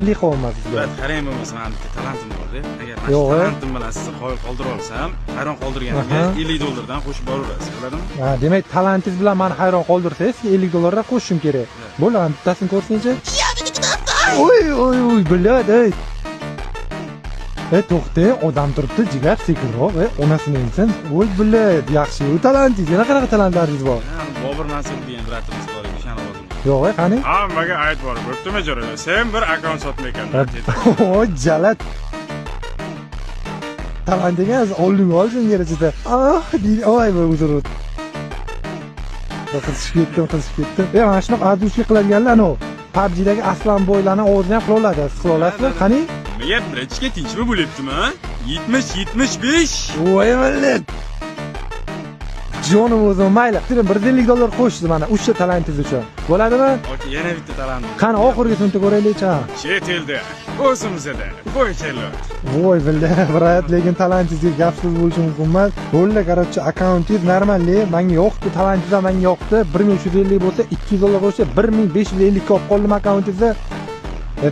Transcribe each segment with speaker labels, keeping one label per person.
Speaker 1: Liqolmas sizga.
Speaker 2: Bulat qarang bo'lmasa, meni bitta talentim bor-da. Agar mana
Speaker 1: Yo'q.
Speaker 2: talentim bilan sizni qoldira olsam, hayron qoldirganimga $50 qo'shib boraverasiz, biladimi?
Speaker 1: Ha, demak, talentingiz bilan meni hayron qoldirsangiz, $50 qo'shishim kerak. Bo'ladi, bittasini ko'rsangchi. Oy, Bulat, ey. To'xta, odam turibdi, jigar sekinroq, onasini insin. Voy, Bulat, yaxshi. U talentingiz, yana qanaqa talentlaringiz bor?
Speaker 2: Bobur Nasir degan bratimiz bor, o'shani oldim.
Speaker 1: Yo'q, qani?
Speaker 2: Hammaga ayt bor, bo'ptimi jo'ra? Sen bir akkaunt sotmaykansan.
Speaker 1: Voy, jalat. Talentingiz oldinga olsin gerachida. Oy, uzr. Qizishib ketdim. Mana shunaqa adushlik qiladiganlar, ano, PUBG'dagi aslan bo'ylarni o'zini ham qila oladi. Siz qila olasizmi? Qani?
Speaker 2: Nimaga birinchiga tinchmi bo'lyaptimi? 70-75.
Speaker 1: Voy, Bulat. Jonim o'zim mayli. $150 qo'shdi mana o'sha talentingiz uchun. Bo'ladimi?
Speaker 2: Okey, yana bitta talentim.
Speaker 1: Qani oxirgisini ko'raylik-chi.
Speaker 2: Chet elda, o'zimizda, bo'ychalar.
Speaker 1: Voy, Bulat, brat, lekin talentingizga gapsiz bo'lishi mumkin emas. Bo'ldi, qaroqchi akkauntingiz normalli, menga yo'qdi, talentingiz menga yo'qdi. 1350 bo'lsa, $200 qo'shsa, 1550 ga olib qoldim akkauntingizda.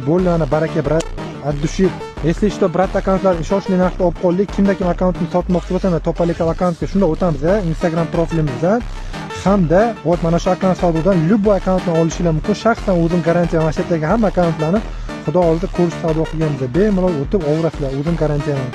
Speaker 1: Bo'ldi, mana baraka, brat. Addushi. Если что, brat akkauntlarni shoshli narxda olib qoldik. Kimda kim akkauntini sotmoqchi bo'lsa, Topalika akkauntga shunda o'tamiz, Instagram profilimizdan. Hamda вот mana shu akkaunt savdodan любой akkauntni olishingiz mumkin. Shaxsan o'zim garantiya mana shu yerdagi hamma akkauntlarni Xudo oldida ko'rish savdo qilganimizda bemalol o'tib ovrasizlar, o'zim garantiyaman.